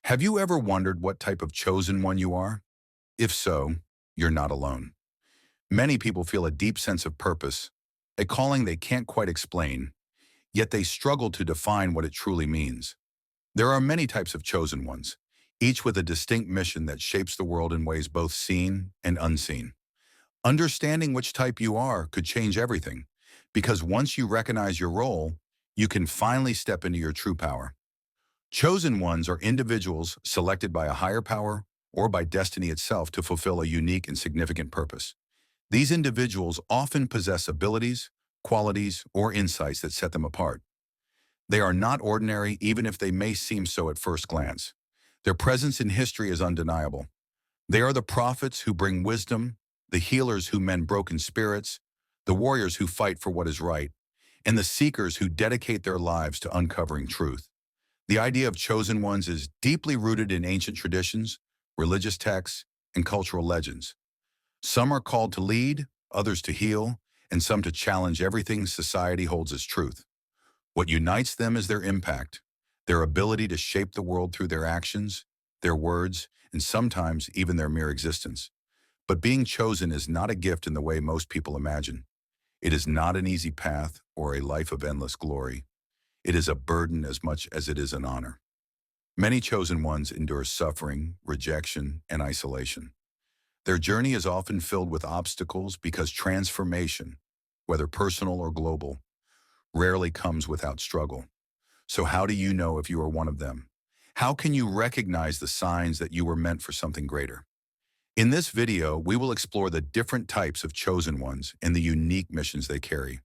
Have you ever wondered what type of chosen one you are? If so, you're not alone. Many people feel a deep sense of purpose, a calling they can't quite explain, yet they struggle to define what it truly means. There are many types of chosen ones, each with a distinct mission that shapes the world in ways both seen and unseen. Understanding which type you are could change everything, because once you recognize your role, you can finally step into your true power. Chosen ones are individuals selected by a higher power or by destiny itself to fulfill a unique and significant purpose. These individuals often possess abilities, qualities, or insights that set them apart. They are not ordinary even if they may seem so at first glance. Their presence in history is undeniable. They are the prophets who bring wisdom, the healers who mend broken spirits, the warriors who fight for what is right, and the seekers who dedicate their lives to uncovering truth. The idea of chosen ones is deeply rooted in ancient traditions, religious texts, and cultural legends. Some are called to lead, others to heal, and some to challenge everything society holds as truth. What unites them is their impact, their ability to shape the world through their actions, their words, and sometimes even their mere existence. But being chosen is not a gift in the way most people imagine. It is not an easy path or a life of endless glory. It is a burden as much as it is an honor. Many chosen ones endure suffering, rejection, and isolation. Their journey is often filled with obstacles because transformation, whether personal or global, rarely comes without struggle. So how do you know if you are one of them? How can you recognize the signs that you were meant for something greater? In this video, we will explore the different types of chosen ones and the unique missions they carry.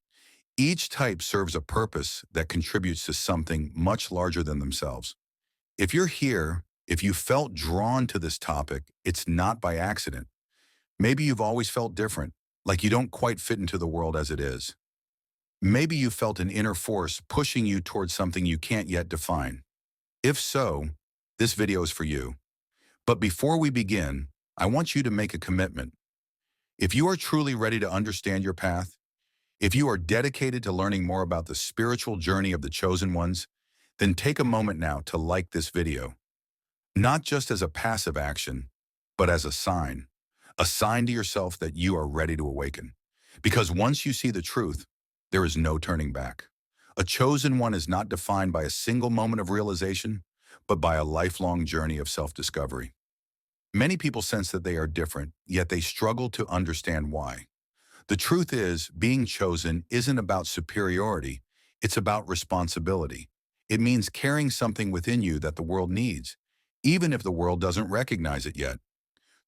Each type serves a purpose that contributes to something much larger than themselves. If you're here, if you felt drawn to this topic, it's not by accident. Maybe you've always felt different, like you don't quite fit into the world as it is. Maybe you felt an inner force pushing you towards something you can't yet define. If so, this video is for you. But before we begin, I want you to make a commitment. If you are truly ready to understand your path, if you are dedicated to learning more about the spiritual journey of the chosen ones, then take a moment now to like this video. Not just as a passive action, but as a sign to yourself that you are ready to awaken. Because once you see the truth, there is no turning back. A chosen one is not defined by a single moment of realization, but by a lifelong journey of self-discovery. Many people sense that they are different, yet they struggle to understand why. The truth is, being chosen isn't about superiority, it's about responsibility. It means carrying something within you that the world needs, even if the world doesn't recognize it yet.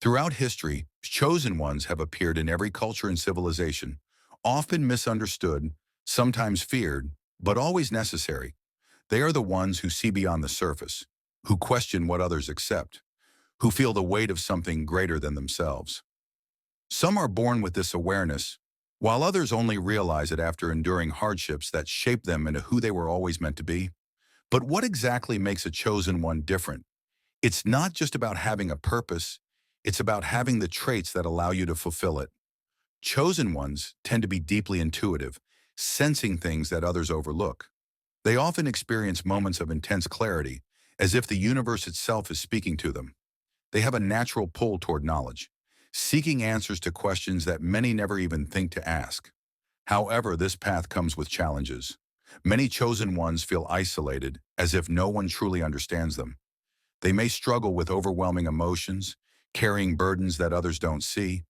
Throughout history, chosen ones have appeared in every culture and civilization, often misunderstood, sometimes feared, but always necessary. They are the ones who see beyond the surface, who question what others accept, who feel the weight of something greater than themselves. Some are born with this awareness, while others only realize it after enduring hardships that shape them into who they were always meant to be. But what exactly makes a chosen one different? It's not just about having a purpose, it's about having the traits that allow you to fulfill it. Chosen ones tend to be deeply intuitive, sensing things that others overlook. They often experience moments of intense clarity, as if the universe itself is speaking to them. They have a natural pull toward knowledge, seeking answers to questions that many never even think to ask. However, this path comes with challenges. Many chosen ones feel isolated, as if no one truly understands them. They may struggle with overwhelming emotions, carrying burdens that others don't see,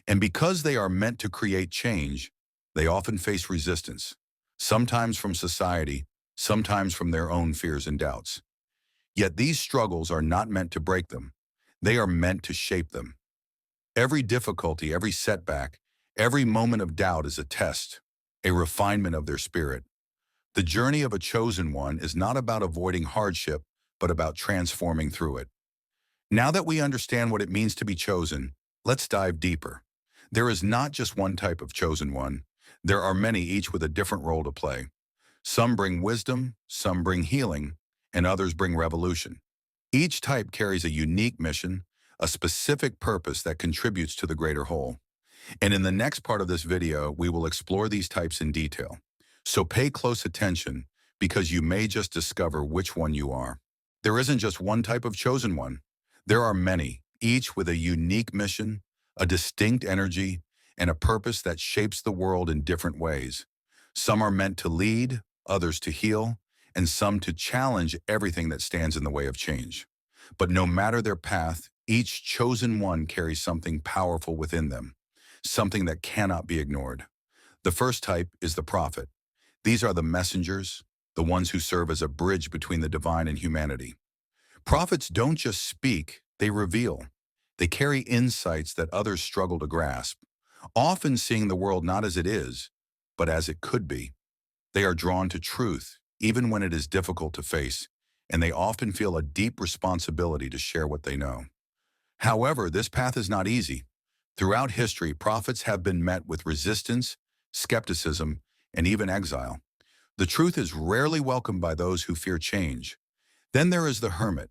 and because they are meant to create change, they often face resistance, sometimes from society, sometimes from their own fears and doubts. Yet these struggles are not meant to break them. They are meant to shape them. Every difficulty, every setback, every moment of doubt is a test, a refinement of their spirit. The journey of a chosen one is not about avoiding hardship, but about transforming through it. Now that we understand what it means to be chosen, let's dive deeper. There is not just one type of chosen one. There are many, each with a different role to play. Some bring wisdom, some bring healing, and others bring revolution. Each type carries a unique mission, a specific purpose that contributes to the greater whole. And in the next part of this video, we will explore these types in detail. So pay close attention, because you may just discover which one you are. There isn't just one type of chosen one. There are many, each with a unique mission, a distinct energy, and a purpose that shapes the world in different ways. Some are meant to lead, others to heal, and some to challenge everything that stands in the way of change. But no matter their path, each chosen one carries something powerful within them, something that cannot be ignored. The first type is the prophet. These are the messengers, the ones who serve as a bridge between the divine and humanity. Prophets don't just speak, they reveal. They carry insights that others struggle to grasp, often seeing the world not as it is, but as it could be. They are drawn to truth, even when it is difficult to face, and they often feel a deep responsibility to share what they know. However, this path is not easy. Throughout history, prophets have been met with resistance, skepticism, and even exile. The truth is rarely welcomed by those who fear change. Then there is the hermit,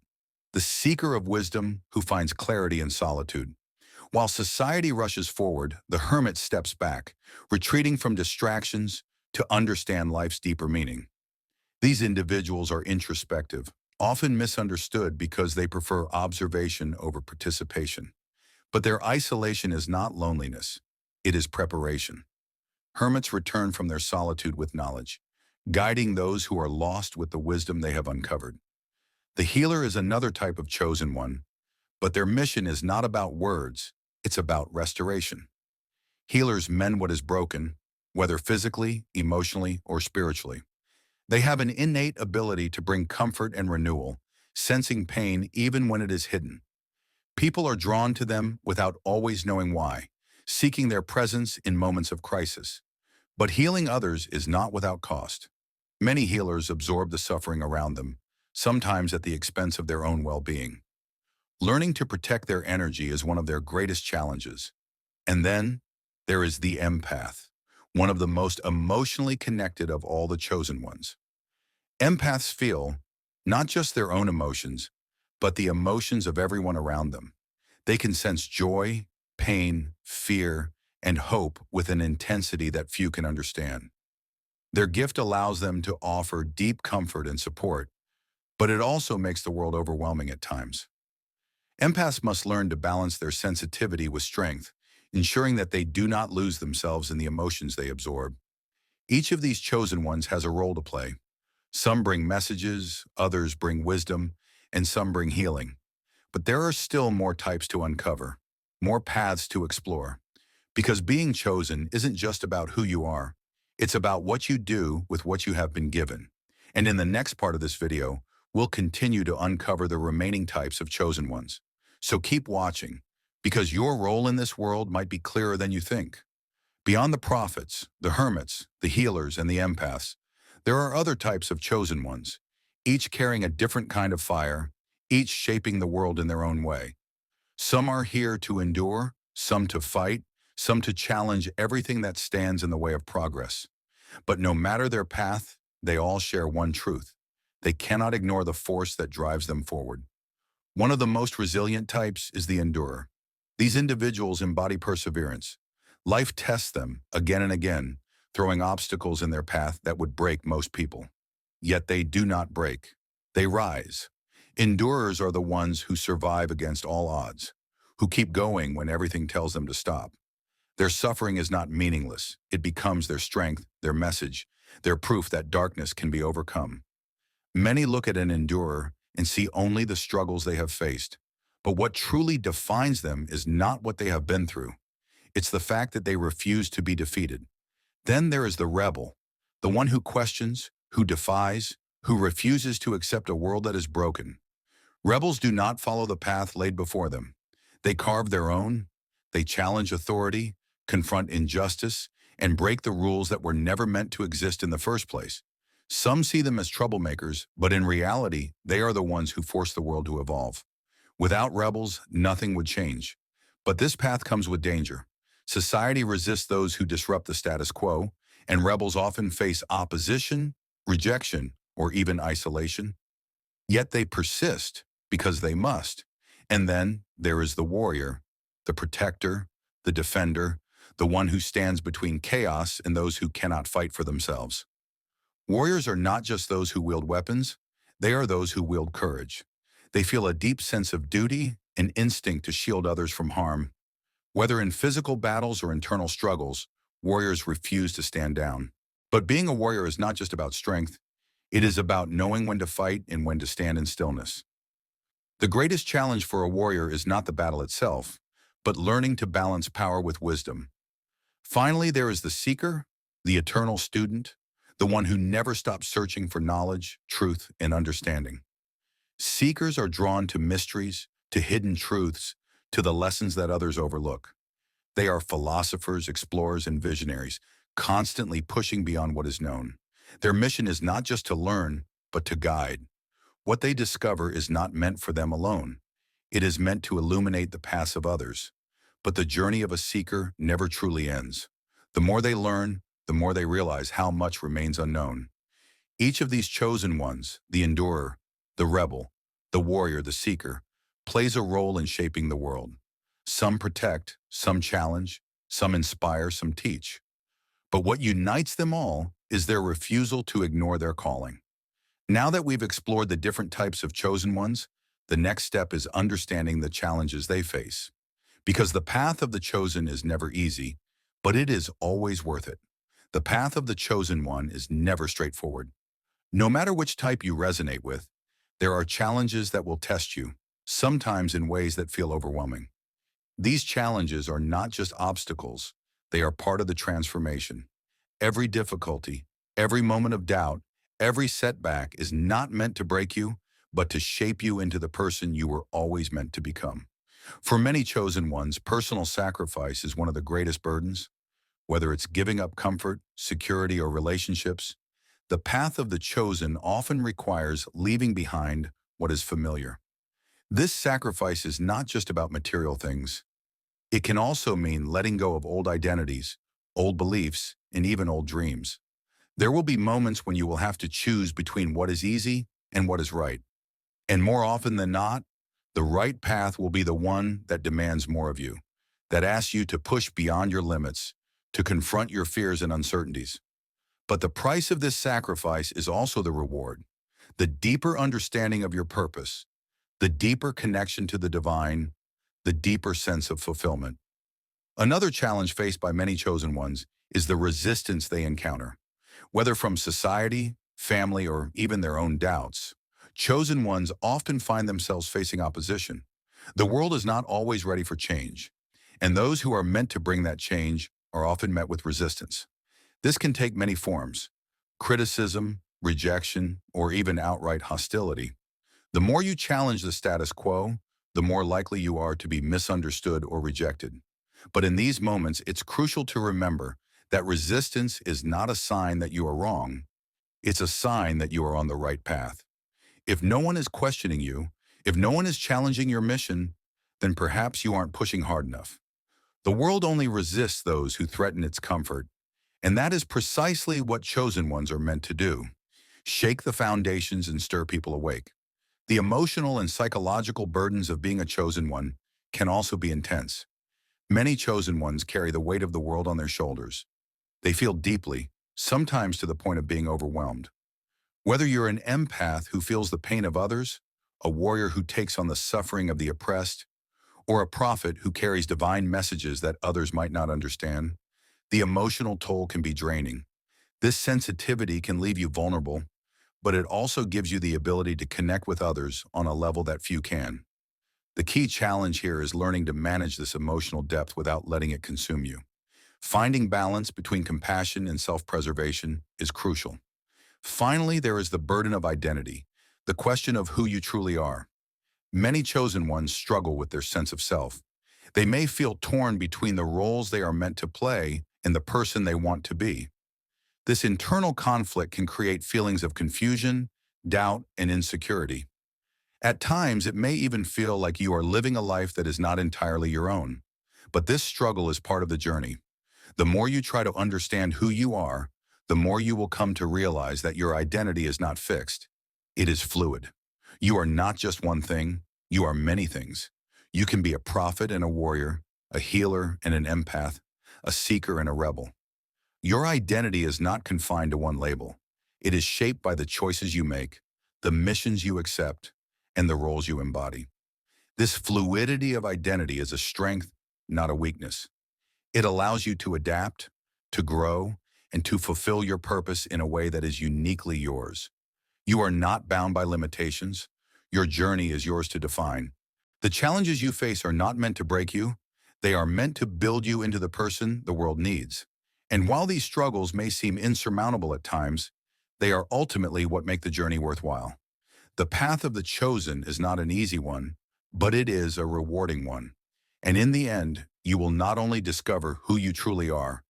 the seeker of wisdom who finds clarity in solitude. While society rushes forward, the hermit steps back, retreating from distractions to understand life's deeper meaning. These individuals are introspective, often misunderstood because they prefer observation over participation. But their isolation is not loneliness, it is preparation. Hermits return from their solitude with knowledge, guiding those who are lost with the wisdom they have uncovered. The healer is another type of chosen one, but their mission is not about words, it's about restoration. Healers mend what is broken, whether physically, emotionally, or spiritually. They have an innate ability to bring comfort and renewal, sensing pain even when it is hidden. People are drawn to them without always knowing why, seeking their presence in moments of crisis. But healing others is not without cost. Many healers absorb the suffering around them, sometimes at the expense of their own well-being. Learning to protect their energy is one of their greatest challenges. And then there is the empath, one of the most emotionally connected of all the chosen ones. Empaths feel not just their own emotions, but the emotions of everyone around them. They can sense joy, pain, fear, and hope with an intensity that few can understand. Their gift allows them to offer deep comfort and support, but it also makes the world overwhelming at times. Empaths must learn to balance their sensitivity with strength, ensuring that they do not lose themselves in the emotions they absorb. Each of these chosen ones has a role to play. Some bring messages, others bring wisdom, and some bring healing. But there are still more types to uncover, more paths to explore. Because being chosen isn't just about who you are, it's about what you do with what you have been given. And in the next part of this video, we'll continue to uncover the remaining types of chosen ones. So keep watching, because your role in this world might be clearer than you think. Beyond the prophets, the hermits, the healers, and the empaths, there are other types of chosen ones, each carrying a different kind of fire, each shaping the world in their own way. Some are here to endure, some to fight, some to challenge everything that stands in the way of progress. But no matter their path, they all share one truth. They cannot ignore the force that drives them forward. One of the most resilient types is the endurer. These individuals embody perseverance. Life tests them again and again, throwing obstacles in their path that would break most people. Yet they do not break. They rise. Endurers are the ones who survive against all odds, who keep going when everything tells them to stop. Their suffering is not meaningless. It becomes their strength, their message, their proof that darkness can be overcome. Many look at an endurer and see only the struggles they have faced. But what truly defines them is not what they have been through. It's the fact that they refuse to be defeated. Then there is the rebel, the one who questions, who defies, who refuses to accept a world that is broken. Rebels do not follow the path laid before them. They carve their own, they challenge authority, confront injustice, and break the rules that were never meant to exist in the first place. Some see them as troublemakers, but in reality, they are the ones who force the world to evolve. Without rebels, nothing would change. But this path comes with danger. Society resists those who disrupt the status quo, and rebels often face opposition, rejection, or even isolation. Yet they persist because they must. And then there is the warrior, the protector, the defender, the one who stands between chaos and those who cannot fight for themselves. Warriors are not just those who wield weapons, They are those who wield courage. They feel a deep sense of duty and instinct to shield others from harm. Whether in physical battles or internal struggles, warriors refuse to stand down. But being a warrior is not just about strength. It is about knowing when to fight and when to stand in stillness. The greatest challenge for a warrior is not the battle itself, but learning to balance power with wisdom. Finally, there is the seeker, the eternal student, the one who never stops searching for knowledge, truth, and understanding. Seekers are drawn to mysteries, to hidden truths, to the lessons that others overlook. They are philosophers, explorers, and visionaries, constantly pushing beyond what is known. Their mission is not just to learn, but to guide. What they discover is not meant for them alone. It is meant to illuminate the paths of others. But the journey of a seeker never truly ends. The more they learn, the more they realize how much remains unknown. Each of these chosen ones, the endurer, the rebel, the warrior, the seeker, plays a role in shaping the world. Some protect, some challenge, some inspire, some teach. But what unites them all is their refusal to ignore their calling. Now that we've explored the different types of chosen ones, the next step is understanding the challenges they face. Because the path of the chosen is never easy, but it is always worth it. The path of the chosen one is never straightforward. No matter which type you resonate with, there are challenges that will test you, sometimes in ways that feel overwhelming. These challenges are not just obstacles, they are part of the transformation. Every difficulty, every moment of doubt, every setback is not meant to break you, but to shape you into the person you were always meant to become. For many chosen ones, personal sacrifice is one of the greatest burdens. Whether it's giving up comfort, security, or relationships, the path of the chosen often requires leaving behind what is familiar. This sacrifice is not just about material things. It can also mean letting go of old identities, old beliefs, and even old dreams. There will be moments when you will have to choose between what is easy and what is right. And more often than not, the right path will be the one that demands more of you, that asks you to push beyond your limits, to confront your fears and uncertainties. But the price of this sacrifice is also the reward, the deeper understanding of your purpose, the deeper connection to the divine, the deeper sense of fulfillment. Another challenge faced by many chosen ones is the resistance they encounter. Whether from society, family, or even their own doubts, chosen ones often find themselves facing opposition. The world is not always ready for change, and those who are meant to bring that change are often met with resistance. This can take many forms: criticism, rejection, or even outright hostility. The more you challenge the status quo, the more likely you are to be misunderstood or rejected. But in these moments, it's crucial to remember that resistance is not a sign that you are wrong. It's a sign that you are on the right path. If no one is questioning you, if no one is challenging your mission, then perhaps you aren't pushing hard enough. The world only resists those who threaten its comfort, and that is precisely what chosen ones are meant to do: shake the foundations and stir people awake. The emotional and psychological burdens of being a chosen one can also be intense. Many chosen ones carry the weight of the world on their shoulders. They feel deeply, sometimes to the point of being overwhelmed. Whether you're an empath who feels the pain of others, a warrior who takes on the suffering of the oppressed, or a prophet who carries divine messages that others might not understand, the emotional toll can be draining. This sensitivity can leave you vulnerable, but it also gives you the ability to connect with others on a level that few can. The key challenge here is learning to manage this emotional depth without letting it consume you. Finding balance between compassion and self-preservation is crucial. Finally, there is the burden of identity, the question of who you truly are. Many chosen ones struggle with their sense of self. They may feel torn between the roles they are meant to play and the person they want to be. This internal conflict can create feelings of confusion, doubt, and insecurity. At times, it may even feel like you are living a life that is not entirely your own. But this struggle is part of the journey. The more you try to understand who you are, the more you will come to realize that your identity is not fixed. It is fluid. You are not just one thing, you are many things. You can be a prophet and a warrior, a healer and an empath, a seeker and a rebel. Your identity is not confined to one label. It is shaped by the choices you make, the missions you accept, and the roles you embody. This fluidity of identity is a strength, not a weakness. It allows you to adapt, to grow, and to fulfill your purpose in a way that is uniquely yours. You are not bound by limitations. Your journey is yours to define. The challenges you face are not meant to break you. They are meant to build you into the person the world needs. And while these struggles may seem insurmountable at times, they are ultimately what make the journey worthwhile. The path of the chosen is not an easy one, but it is a rewarding one. And in the end, you will not only discover who you truly are,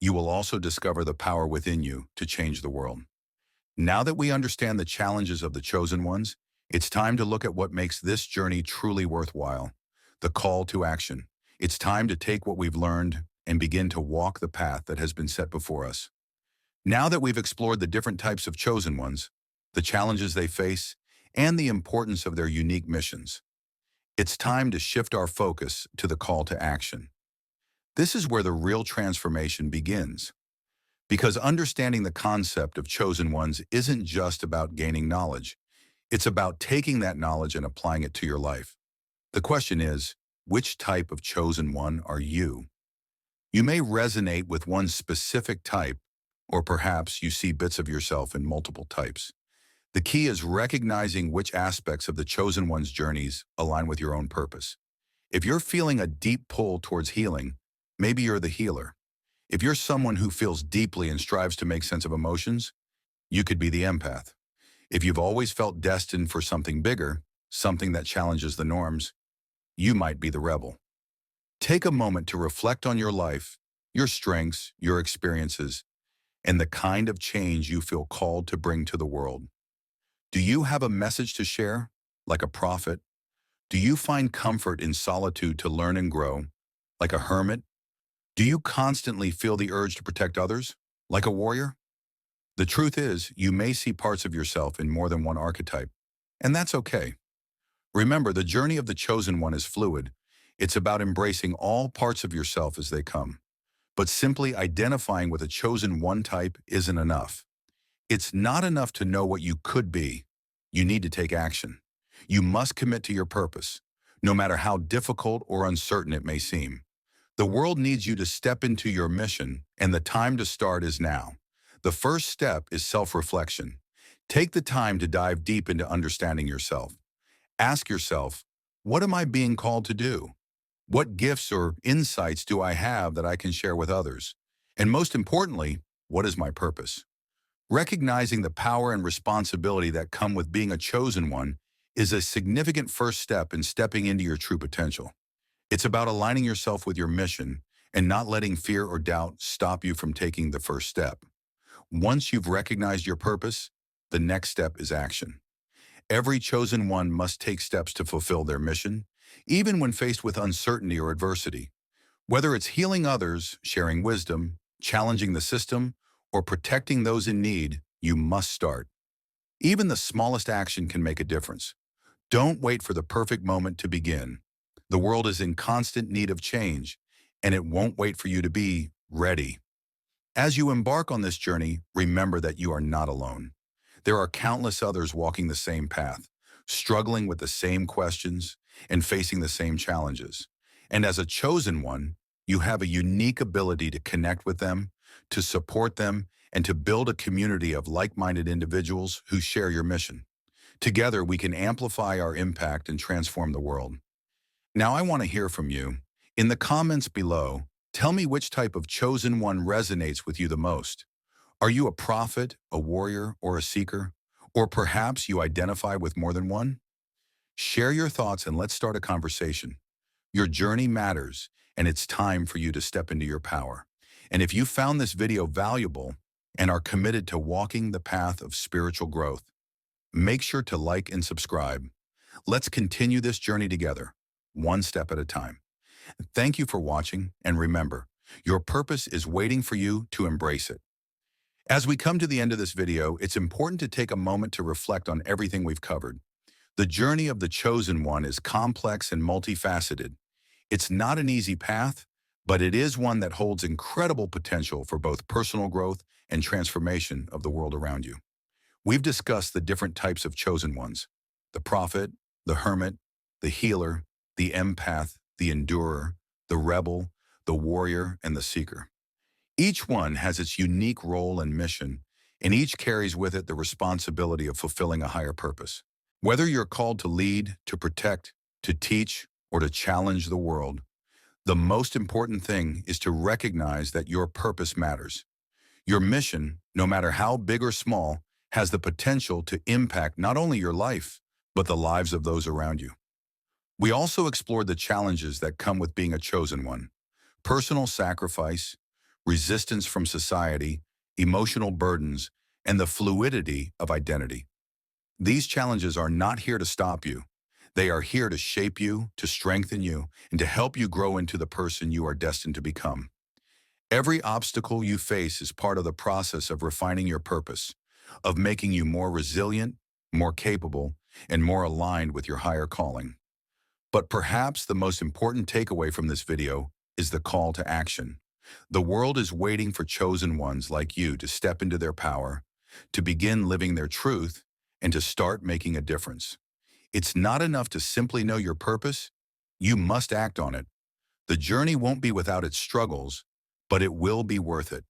you will also discover the power within you to change the world. Now that we understand the challenges of the chosen ones, it's time to look at what makes this journey truly worthwhile, the call to action. It's time to take what we've learned and begin to walk the path that has been set before us. Now that we've explored the different types of chosen ones, the challenges they face, and the importance of their unique missions, it's time to shift our focus to the call to action. This is where the real transformation begins. Because understanding the concept of chosen ones isn't just about gaining knowledge. It's about taking that knowledge and applying it to your life. The question is, which type of chosen one are you? You may resonate with one specific type, or perhaps you see bits of yourself in multiple types. The key is recognizing which aspects of the chosen one's journeys align with your own purpose. If you're feeling a deep pull towards healing, maybe you're the healer. If you're someone who feels deeply and strives to make sense of emotions, you could be the empath. If you've always felt destined for something bigger, something that challenges the norms, you might be the rebel. Take a moment to reflect on your life, your strengths, your experiences, and the kind of change you feel called to bring to the world. Do you have a message to share, like a prophet? Do you find comfort in solitude to learn and grow, like a hermit? Do you constantly feel the urge to protect others, like a warrior? The truth is, you may see parts of yourself in more than one archetype, and that's okay. Remember, the journey of the chosen one is fluid. It's about embracing all parts of yourself as they come. But simply identifying with a chosen one type isn't enough. It's not enough to know what you could be. You need to take action. You must commit to your purpose, no matter how difficult or uncertain it may seem. The world needs you to step into your mission, and the time to start is now. The first step is self-reflection. Take the time to dive deep into understanding yourself. Ask yourself, what am I being called to do? What gifts or insights do I have that I can share with others? And most importantly, what is my purpose? Recognizing the power and responsibility that come with being a chosen one is a significant first step in stepping into your true potential. It's about aligning yourself with your mission and not letting fear or doubt stop you from taking the first step. Once you've recognized your purpose, the next step is action. Every chosen one must take steps to fulfill their mission, even when faced with uncertainty or adversity. Whether it's healing others, sharing wisdom, challenging the system, or protecting those in need, you must start. Even the smallest action can make a difference. Don't wait for the perfect moment to begin. The world is in constant need of change, and it won't wait for you to be ready. As you embark on this journey, remember that you are not alone. There are countless others walking the same path, struggling with the same questions, and facing the same challenges. And as a chosen one, you have a unique ability to connect with them, to support them, and to build a community of like-minded individuals who share your mission. Together, we can amplify our impact and transform the world. Now, I want to hear from you. In the comments below, tell me which type of chosen one resonates with you the most. Are you a prophet, a warrior, or a seeker? Or perhaps you identify with more than one? Share your thoughts and let's start a conversation. Your journey matters, and it's time for you to step into your power. And if you found this video valuable and are committed to walking the path of spiritual growth, make sure to like and subscribe. Let's continue this journey together, one step at a time. Thank you for watching, and remember, your purpose is waiting for you to embrace it. As we come to the end of this video, it's important to take a moment to reflect on everything we've covered. The journey of the chosen one is complex and multifaceted. It's not an easy path, but it is one that holds incredible potential for both personal growth and transformation of the world around you. We've discussed the different types of chosen ones: the prophet, the hermit, the healer, the empath, the endurer, the rebel, the warrior, and the seeker. Each one has its unique role and mission, and each carries with it the responsibility of fulfilling a higher purpose. Whether you're called to lead, to protect, to teach, or to challenge the world, the most important thing is to recognize that your purpose matters. Your mission, no matter how big or small, has the potential to impact not only your life, but the lives of those around you. We also explored the challenges that come with being a chosen one: personal sacrifice, resistance from society, emotional burdens, and the fluidity of identity. These challenges are not here to stop you. They are here to shape you, to strengthen you, and to help you grow into the person you are destined to become. Every obstacle you face is part of the process of refining your purpose, of making you more resilient, more capable, and more aligned with your higher calling. But perhaps the most important takeaway from this video is the call to action. The world is waiting for chosen ones like you to step into their power, to begin living their truth, and to start making a difference. It's not enough to simply know your purpose. You must act on it. The journey won't be without its struggles, but it will be worth it.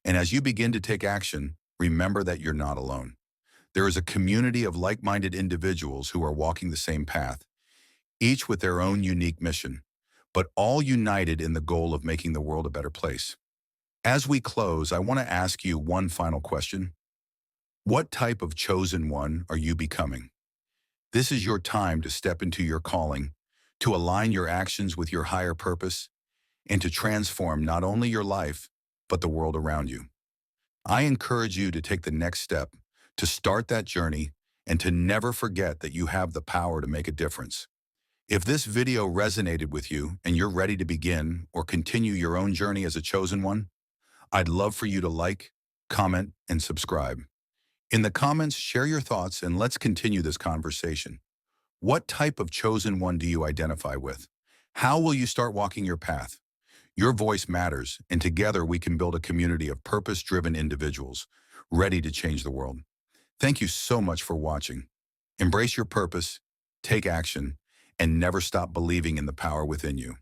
And as you begin to take action, remember that you're not alone. There is a community of like-minded individuals who are walking the same path, each with their own unique mission, but all united in the goal of making the world a better place. As we close, I want to ask you one final question. What type of chosen one are you becoming? This is your time to step into your calling, to align your actions with your higher purpose, and to transform not only your life, but the world around you. I encourage you to take the next step, to start that journey, and to never forget that you have the power to make a difference. If this video resonated with you and you're ready to begin or continue your own journey as a chosen one, I'd love for you to like, comment, and subscribe. In the comments, share your thoughts and let's continue this conversation. What type of chosen one do you identify with? How will you start walking your path? Your voice matters, and together we can build a community of purpose-driven individuals ready to change the world. Thank you so much for watching. Embrace your purpose, take action, and never stop believing in the power within you.